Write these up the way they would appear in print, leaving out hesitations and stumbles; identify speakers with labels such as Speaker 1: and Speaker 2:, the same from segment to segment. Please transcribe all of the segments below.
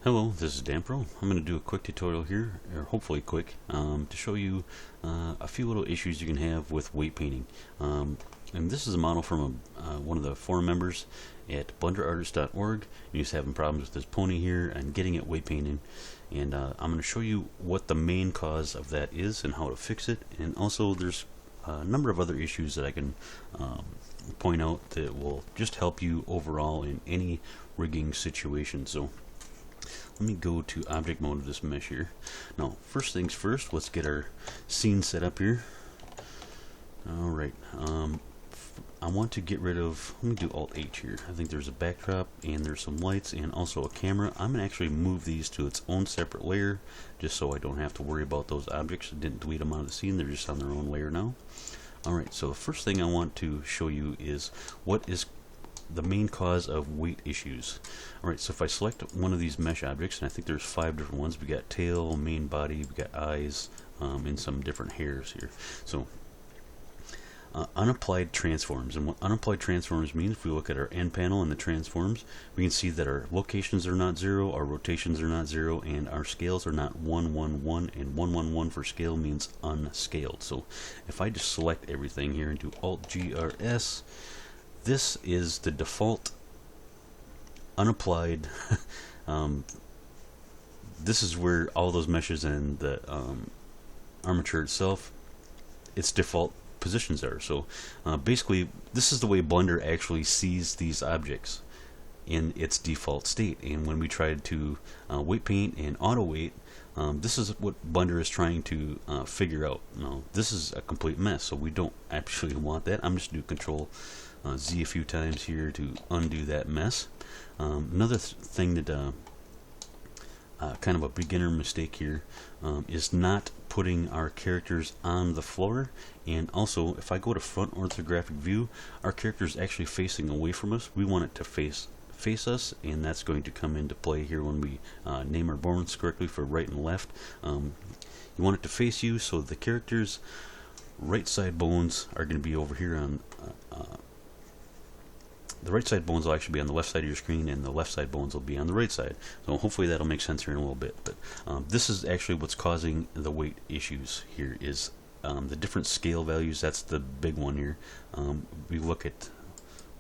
Speaker 1: Hello, this is DanPro. I'm going to do a quick tutorial here, or hopefully quick, to show you a few little issues you can have with weight painting. And this is a model from one of the forum members at blenderartist.org. And he's having problems with this pony here and getting it weight painting. And I'm going to show you what the main cause of that is and how to fix it. And also there's a number of other issues that I can point out that will just help you overall in any rigging situation. So let me go to object mode of this mesh here. Now, first things first, let's get our scene set up here. Alright, I want to get rid of, let me do Alt H here. I think there's a backdrop and there's some lights and also a camera. I'm going to actually move these to its own separate layer just so I don't have to worry about those objects. I didn't delete them out of the scene, they're just on their own layer now. Alright, so the first thing I want to show you is what is the main cause of weight issues. Alright, so if I select one of these mesh objects, and I think there's 5 different ones, we got tail, main body, we got eyes, and some different hairs here. So unapplied transforms, and what unapplied transforms means, if we look at our end panel and the transforms, we can see that our locations are not 0, our rotations are not 0, and our scales are not 1, 1, 1, and 1, 1, 1 for scale means unscaled. So if I just select everything here and do Alt GRS, this is the default unapplied. This is where all those meshes and the armature itself, its default positions are. So basically, this is the way Blender actually sees these objects in its default state. And when we tried to weight paint and auto weight, this is what Blender is trying to figure out. Now, this is a complete mess, so we don't actually want that. I'm just going to do Control Z a few times here to undo that mess. Another thing that kind of a beginner mistake here is not putting our characters on the floor. And also, if I go to front orthographic view, our character is actually facing away from us. We want it to face us, and that's going to come into play here when we name our bones correctly for right and left. You want it to face you, so the character's right side bones are going to be over here on the right side bones will actually be on the left side of your screen, and the left side bones will be on the right side. So hopefully that'll make sense here in a little bit. But this is actually what's causing the weight issues here, is the different scale values. That's the big one here. We look at,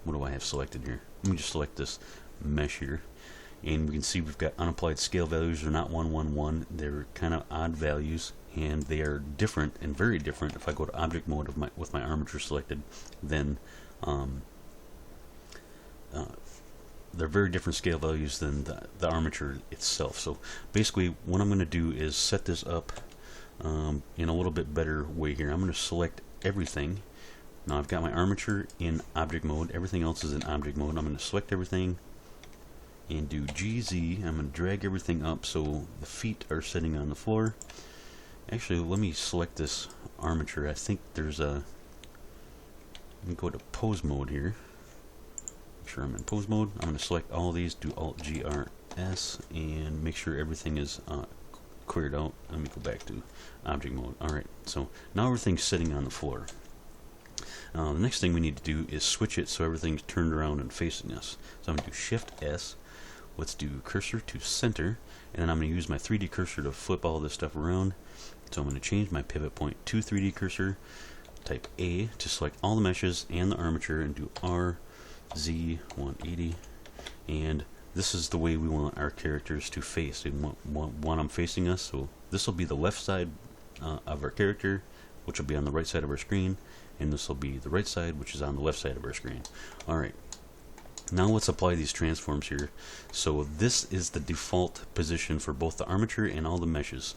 Speaker 1: what do I have selected here? Let me just select this mesh here, and we can see we've got unapplied scale values. They're not 1, 1, 1. They're kind of odd values, and they are different and very different. If I go to object mode of with my armature selected, then they're very different scale values than the armature itself. So basically what I'm going to do is set this up in a little bit better way here. I'm going to select everything. Now I've got my armature in object mode, everything else is in object mode. I'm going to select everything and do GZ. I'm going to drag everything up so the feet are sitting on the floor. Actually, let me select this armature. I think there's a, let me go to pose mode here. Make sure I'm in pose mode. I'm going to select all of these, do Alt GRS, and make sure everything is cleared out. Let me go back to object mode. Alright, so now everything's sitting on the floor. The next thing we need to do is switch it so everything's turned around and facing us. So I'm going to do Shift S. Let's do cursor to center, and then I'm going to use my 3D cursor to flip all this stuff around. So I'm going to change my pivot point to 3D cursor, type A to select all the meshes and the armature, and do R Z 180, and this is the way we want our characters to face. We want them facing us, so this will be the left side of our character, which will be on the right side of our screen, and this will be the right side, which is on the left side of our screen. Alright, now let's apply these transforms here. So this is the default position for both the armature and all the meshes.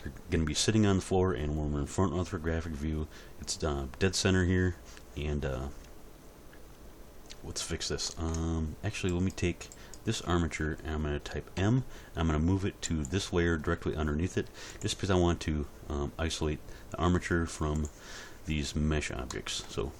Speaker 1: They're going to be sitting on the floor, and when we're in front orthographic view, it's dead center here. And let's fix this. Actually, let me take this armature and I'm going to type M. I'm going to move it to this layer directly underneath it, just because I want to isolate the armature from these mesh objects. So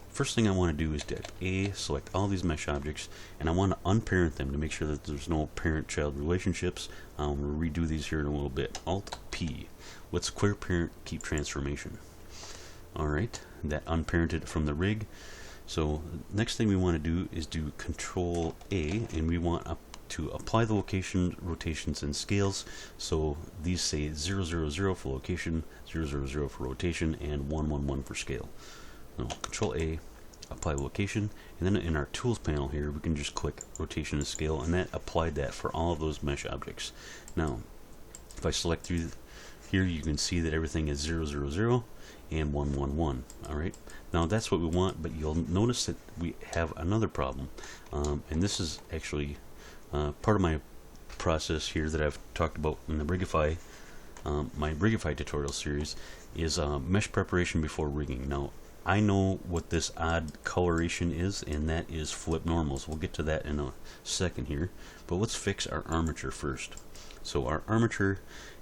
Speaker 1: first thing I want to do is type A, select all these mesh objects, and I want to unparent them to make sure that there's no parent-child relationships. We'll redo these here in a little bit. Alt P. Let's clear parent, keep transformation. Alright, that unparented from the rig. So next thing we want to do is do Control A, and we want to apply the location, rotations, and scales. So these say 0, 0, 0 for location, 0, 0, 0 for rotation, and 1, 1, 1 for scale. So Control A, apply location, and then in our tools panel here we can just click rotation and scale, and that applied that for all of those mesh objects. Now if I select through here, you can see that everything is 0, 0, 0 and 1, 1, 1. Alright, now that's what we want, but you'll notice that we have another problem, and this is actually part of my process here that I've talked about in the Rigify, my Rigify tutorial series, is mesh preparation before rigging. Now I know what this odd coloration is, and that is flip normals. We'll get to that in a second here, but let's fix our armature first. So our armature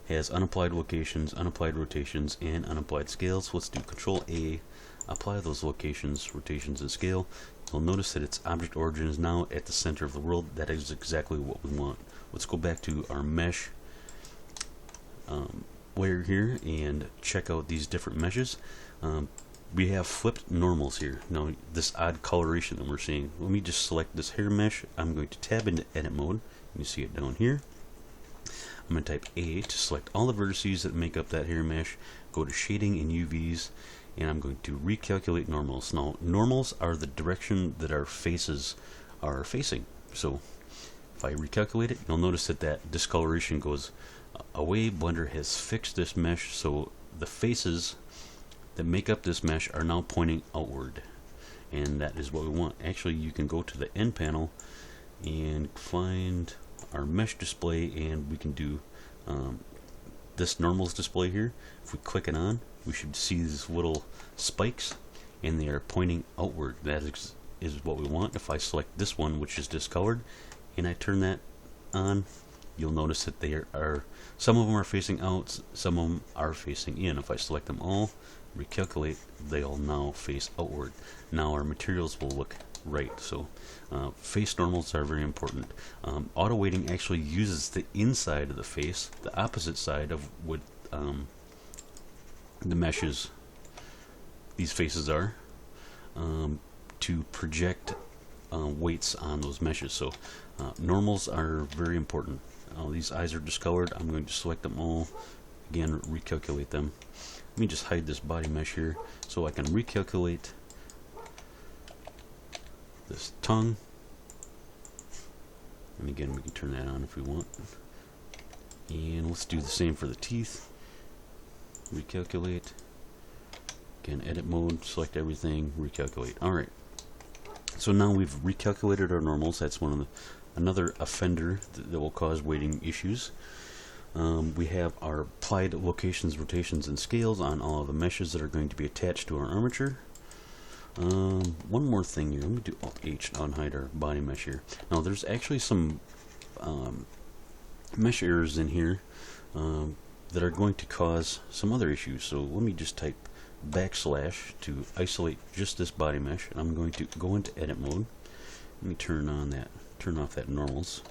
Speaker 1: has unapplied locations, unapplied rotations, and unapplied scales. Let's do Control A, apply those locations, rotations, and scale. You'll notice that its object origin is now at the center of the world. That is exactly what we want. Let's go back to our mesh layer here and check out these different meshes. We have flipped normals here. Now this odd coloration that we're seeing, let me just select this hair mesh. I'm going to tab into edit mode. You see it down here. I'm going to type A to select all the vertices that make up that hair mesh, go to shading and UVs, and I'm going to recalculate normals. Now normals are the direction that our faces are facing. So if I recalculate it, you'll notice that that discoloration goes away. Blender has fixed this mesh, so the faces that make up this mesh are now pointing outward, and that is what we want. Actually, you can go to the end panel and find our mesh display, and we can do this normals display here. If we click it on, we should see these little spikes, and they are pointing outward. That is what we want. If I select this one, which is discolored, and I turn that on, you'll notice that they are some of them are facing out, some of them are facing in. If I select them all, recalculate, they'll now face outward. Now our materials will look right. So face normals are very important. Auto weighting actually uses the inside of the face, the opposite side of what the meshes, these faces are, to project weights on those meshes. So normals are very important. These eyes are discolored. I'm going to select them all, again recalculate them. Let me just hide this body mesh here so I can recalculate this tongue, and again we can turn that on if we want, and let's do the same for the teeth. Recalculate, again edit mode, select everything, recalculate. Alright, so now we've recalculated our normals. That's one of the another offender that will cause weighting issues. We have our applied locations, rotations, and scales on all of the meshes that are going to be attached to our armature. One more thing here. Let me do Alt H to unhide our body mesh here. Now there's actually some mesh errors in here that are going to cause some other issues. So let me just type backslash to isolate just this body mesh, and I'm going to go into edit mode. Let me turn off that normals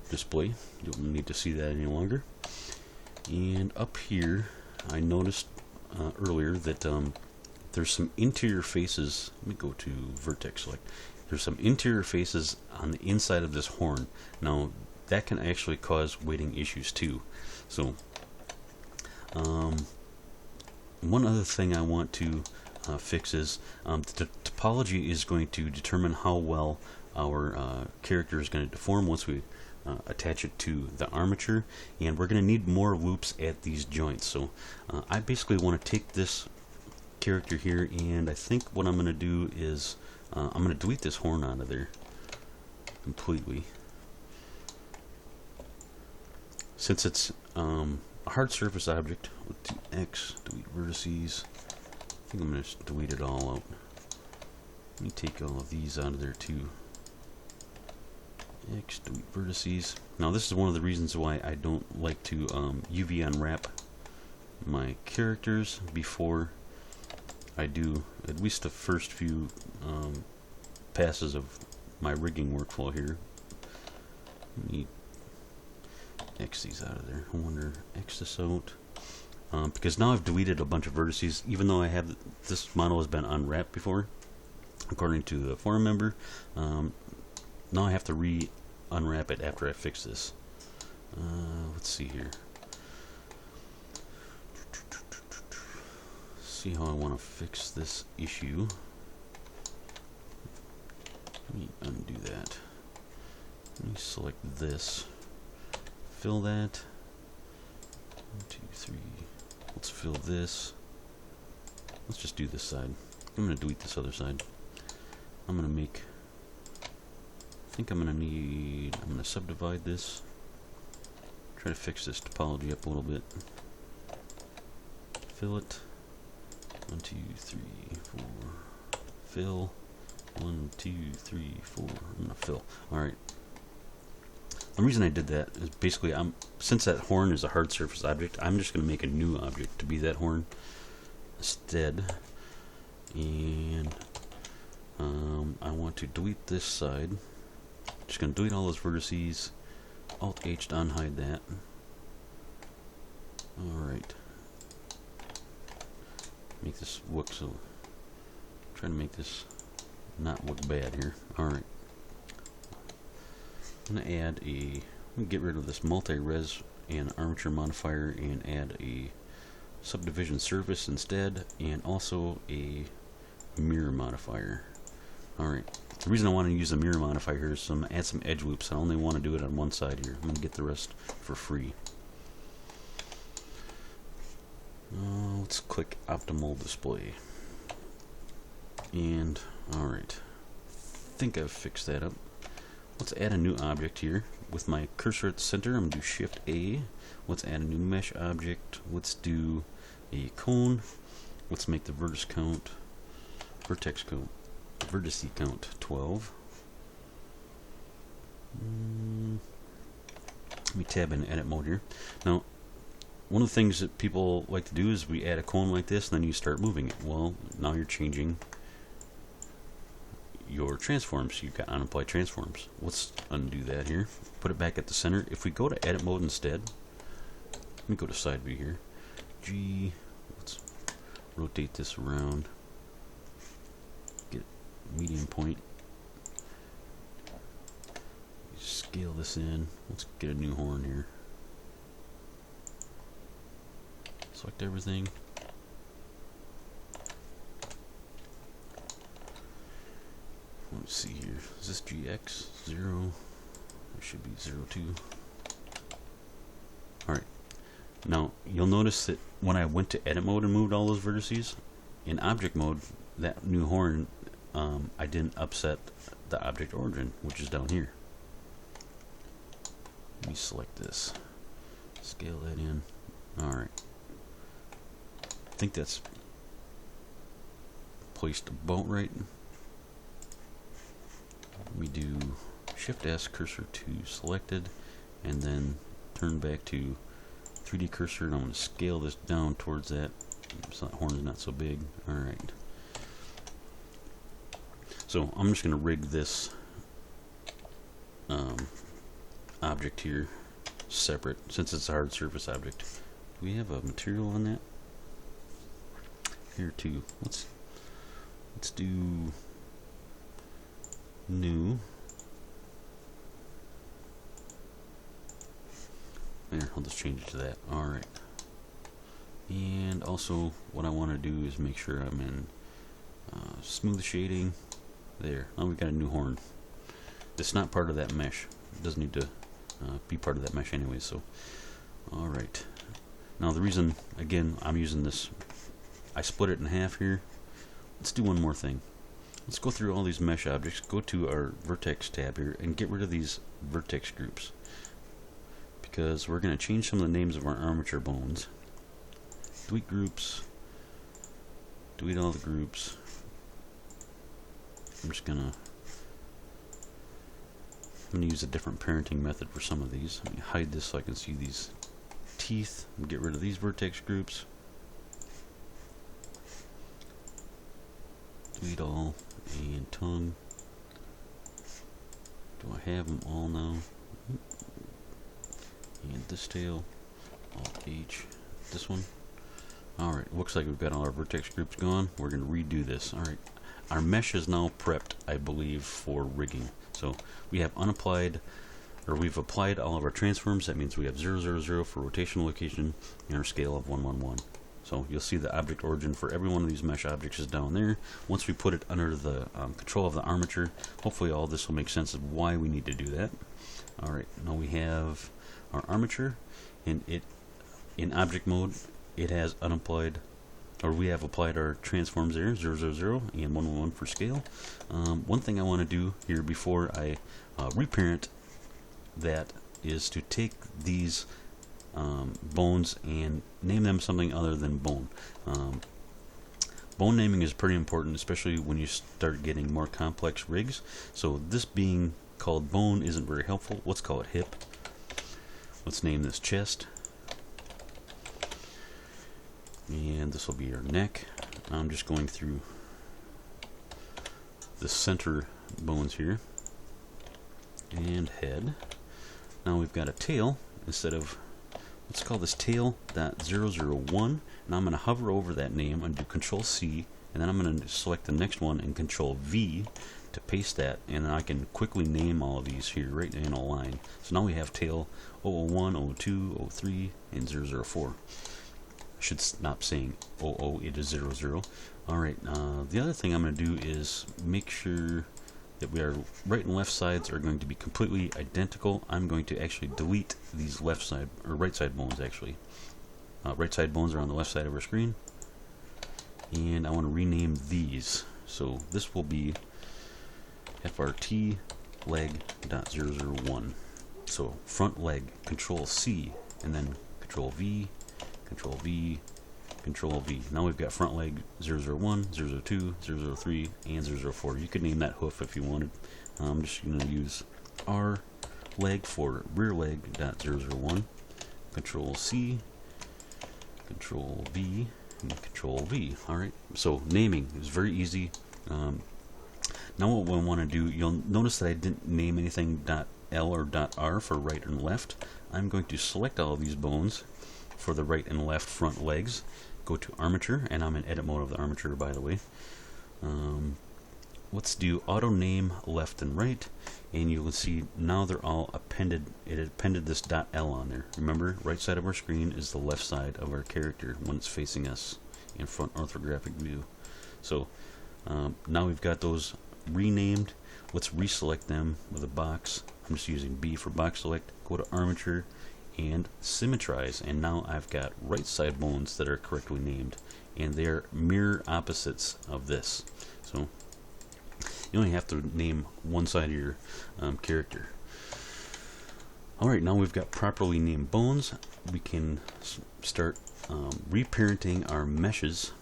Speaker 1: display. You don't need to see that any longer. And up here I noticed earlier that there's some interior faces. Let me go to vertex select. There's some interior faces on the inside of this horn. Now that can actually cause weighting issues too. So one other thing I want to fix is the topology is going to determine how well our character is going to deform once we attach it to the armature, and we're going to need more loops at these joints. So I basically want to take this character here, and I think what I'm going to do is I'm going to delete this horn out of there completely. Since it's a hard surface object, with X, delete vertices. I think I'm going to delete it all out. Let me take all of these out of there too. X, delete vertices. Now this is one of the reasons why I don't like to UV unwrap my characters before I do at least the first few passes of my rigging workflow here. Let me X these out of there. I wonder, X this out. Because now I've deleted a bunch of vertices, even though I have this model has been unwrapped before, according to the forum member. Now I have to unwrap it after I fix this. Let's see here. See how I want to fix this issue. Let me undo that. Let me select this. Fill that. 1, 2, 3. Let's fill this. Let's just do this side. I'm going to delete this other side. I'm going to make... I think I'm going to subdivide this. Try to fix this topology up a little bit. Fill it. 1, 2, 3, 4. Fill. 1, 2, 3, 4. I'm gonna fill. Alright. The reason I did that is basically since that horn is a hard surface object, I'm just gonna make a new object to be that horn instead. And I want to delete this side. Just gonna delete all those vertices. Alt H to unhide that. Alright. Make this look so. Trying to make this not look bad here. Alright. I'm going to add get rid of this multi-res and armature modifier and add a subdivision surface instead, and also a mirror modifier. Alright. The reason I want to use the mirror modifier here is add some edge loops. I only want to do it on one side here. I'm going to get the rest for free. Let's click optimal display. And alright, I think I've fixed that up. Let's add a new object here. With my cursor at the center, I'm going to do Shift A. Let's add a new mesh object. Let's do a cone. Let's make the vertex count 12. Let me tab in edit mode here. Now, one of the things that people like to do is we add a cone like this and then you start moving it. Well, now you're changing your transforms. You've got unapplied transforms. Let's undo that here. Put it back at the center. If we go to edit mode instead, let me go to side view here. G, let's rotate this around. Get medium point. Scale this in. Let's get a new horn here. Select everything. Let's see here. Is this GX 0? It should be 02. Alright. Now, you'll notice that when I went to edit mode and moved all those vertices, in object mode, that new horn, I didn't upset the object origin, which is down here. Let me select this. Scale that in. Alright. I think that's placed about right. We do Shift S, cursor to selected, and then turn back to 3D cursor, and I'm going to scale this down towards that. So that horn is not so big. Alright. So I'm just going to rig this object here separate, since it's a hard surface object. Do we have a material on that? Here too. Let's do new. There, I'll just change it to that. Alright. And also what I want to do is make sure I'm in smooth shading. There. Now we've got a new horn. It's not part of that mesh. It doesn't need to be part of that mesh anyway, so alright. Now the reason, again, I'm using this, I split it in half here. Let's do one more thing. Let's go through all these mesh objects, go to our vertex tab here, and get rid of these vertex groups, because we're going to change some of the names of our armature bones. Delete groups, delete all the groups. I'm going to use a different parenting method for some of these. Let me hide this so I can see these teeth and get rid of these vertex groups. Delete all, and tongue. Do I have them all now? And this tail, Alt H, this one. Alright, looks like we've got all our vertex groups gone. We're going to redo this. Alright, our mesh is now prepped, I believe, for rigging. So we have unapplied or we've applied all of our transforms. That means we have 0, 0, 0 for rotational location and our scale of 1, 1, 1. So you'll see the object origin for every one of these mesh objects is down there. Once we put it under the control of the armature, hopefully all this will make sense of why we need to do that. Alright, now we have our armature, and it in object mode it has unapplied, or we have applied our transforms there, 0, 0, 0 and 1, 1, 1 for scale. One thing I want to do here before I reparent that is to take these bones and name them something other than bone. Bone naming is pretty important, especially when you start getting more complex rigs. So this being called bone isn't very helpful. Let's call it hip. Let's name this chest. And this will be our neck. I'm just going through the center bones here. And head. Now we've got a tail. Instead of, let's call this tail.001, and I'm going to hover over that name and do Control C, and then I'm going to select the next one and Control V to paste that, and then I can quickly name all of these here right in a line. So now we have tail 001, 02, 03, and 004. I should stop saying 00, it is 00. Alright, the other thing I'm going to do is make sure that our right and left sides are going to be completely identical. I'm going to actually delete these left side, or right side bones actually. Right side bones are on the left side of our screen. And I want to rename these. So this will be FRT leg.001. So front leg, Control C, and then Control V, Control V, Control V. Now we've got front leg 001, 002, 003, and 004. You could name that hoof if you wanted. I'm just going to use R leg for rear leg.001. Control C, Control V, and Control V. Alright, so naming is very easy. Now what we want to do, you'll notice that I didn't name anything .L or .R for right and left. I'm going to select all of these bones for the right and left front legs. Go to armature, and I'm in edit mode of the armature, by the way. Let's do auto name left and right, and you will see now they're all appended. It appended this .L on there. Remember, right side of our screen is the left side of our character when it's facing us in front orthographic view. So now we've got those renamed. Let's reselect them with a box. I'm just using B for box select. Go to armature and symmetrize, and now I've got right side bones that are correctly named, and they're mirror opposites of this. So you only have to name one side of your character. Alright, now we've got properly named bones. We can start reparenting our meshes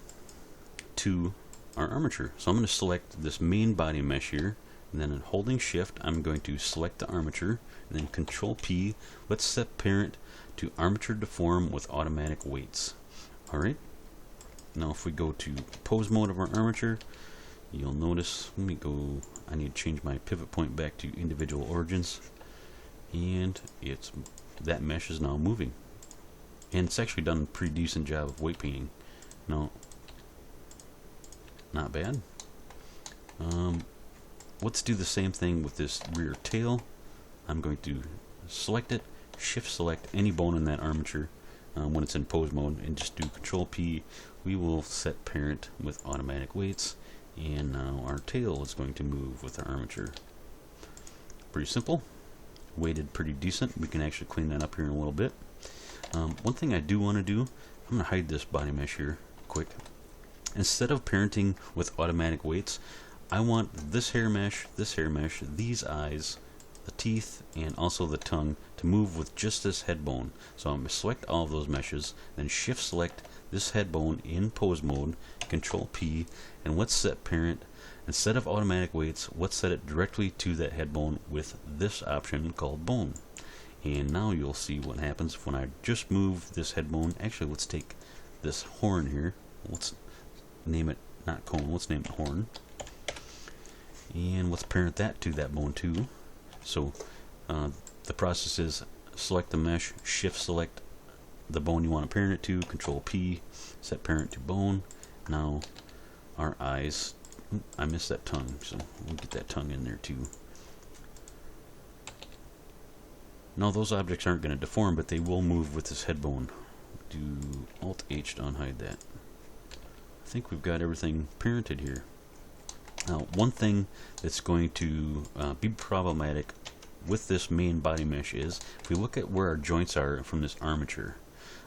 Speaker 1: to our armature. So I'm going to select this main body mesh here, and then in holding shift I'm going to select the armature, and then Control P. Let's set parent to armature deform with automatic weights. Alright, now if we go to pose mode of our armature, you'll notice, let me go, I need to change my pivot point back to individual origins, and it's that mesh is now moving, and it's actually done a pretty decent job of weight painting. No, not bad. Let's do the same thing with this rear tail. I'm going to select it, shift select any bone in that armature when it's in pose mode, and just do Control P. We will set parent with automatic weights, and now our tail is going to move with the armature. Pretty simple. Weighted pretty decent. We can actually clean that up here in a little bit. One thing I do want to do, I'm going to hide this body mesh here quick. Instead of parenting with automatic weights, I want this hair mesh, these eyes, the teeth, and also the tongue to move with just this head bone. So I'm going to select all of those meshes, then shift select this head bone in pose mode, Control P, and let's set parent. Instead of automatic weights, let's set it directly to that head bone with this option called bone. And now you'll see what happens when I just move this head bone. Actually, let's take this horn here. Let's name it not cone, let's name it horn. And let's parent that to that bone too. So the process is select the mesh, shift select the bone you want to parent it to, Control P, set parent to bone. Now our eyes, I missed that tongue, so we'll get that tongue in there too. Now those objects aren't going to deform, but they will move with this head bone. Do Alt H to unhide that. I think we've got everything parented here. Now one thing that's going to be problematic with this main body mesh is if we look at where our joints are from this armature.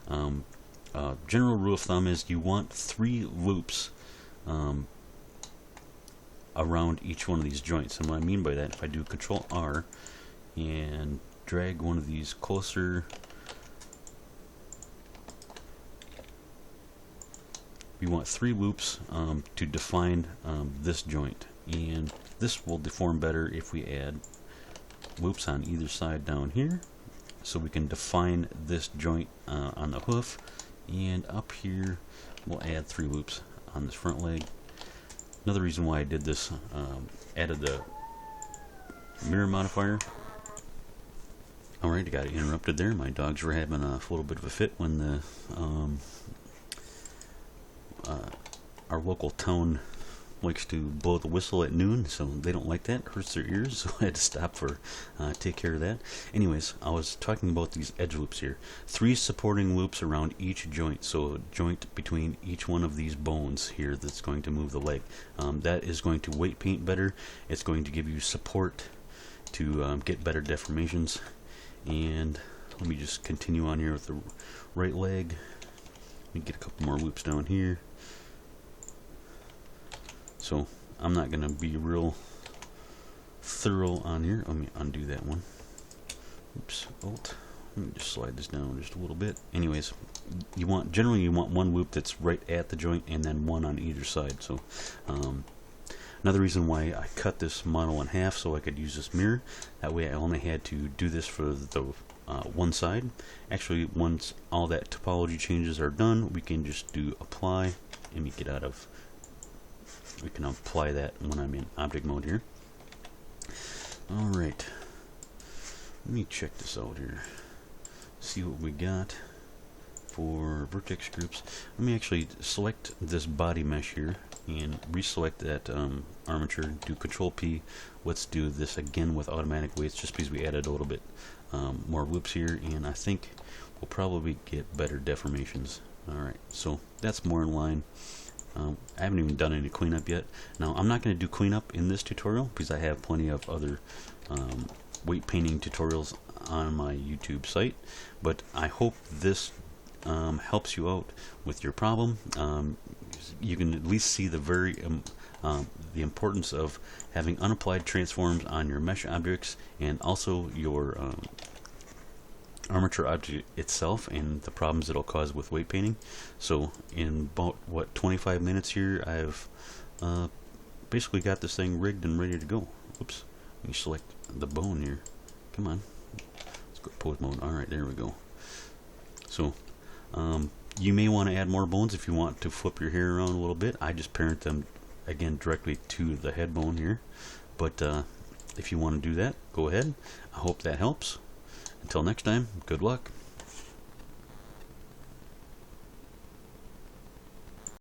Speaker 1: General rule of thumb is you want 3 loops around each one of these joints. And what I mean by that, if I do Control R and drag one of these closer, we want 3 loops to define this joint, and this will deform better if we add loops on either side down here, so we can define this joint on the hoof, and up here we'll add 3 loops on this front leg. Another reason why I did this, added the mirror modifier. Alright, I got interrupted there. My dogs were having a little bit of a fit when the our local town likes to blow the whistle at noon, so they don't like that. It hurts their ears, so I had to stop for take care of that. Anyways, I was talking about these edge loops here. 3 supporting loops around each joint, so a joint between each one of these bones here that's going to move the leg. That is going to weight paint better. It's going to give you support to get better deformations. And let me just continue on here with the right leg. Let me get a couple more loops down here. So I'm not going to be real thorough on here. Let me undo that one. Oops, Alt. Let me just slide this down just a little bit. Anyways, generally you want 1 loop that's right at the joint and then 1 on either side. So another reason why I cut this model in half so I could use this mirror. That way I only had to do this for the one side. Actually, once all that topology changes are done, we can just do apply. Let me get out of. We can apply that when I'm in object mode here. Alright. Let me check this out here. See what we got for vertex groups. Let me actually select this body mesh here and reselect that armature. Do Control P. Let's do this again with automatic weights just because we added a little bit more loops here, and I think we'll probably get better deformations. Alright, so that's more in line. I haven't even done any cleanup yet. Now I'm not going to do cleanup in this tutorial because I have plenty of other weight painting tutorials on my YouTube site, but I hope this helps you out with your problem. You can at least see the importance of having unapplied transforms on your mesh objects and also your armature object itself and the problems it'll cause with weight painting. So in about 25 minutes here, I've basically got this thing rigged and ready to go. Oops, let me select the bone here. Come on, let's go pose mode. Alright, there we go. So you may want to add more bones if you want to flip your hair around a little bit. I just parent them again directly to the head bone here, but if you want to do that, go ahead. I hope that helps. Until next time, good luck.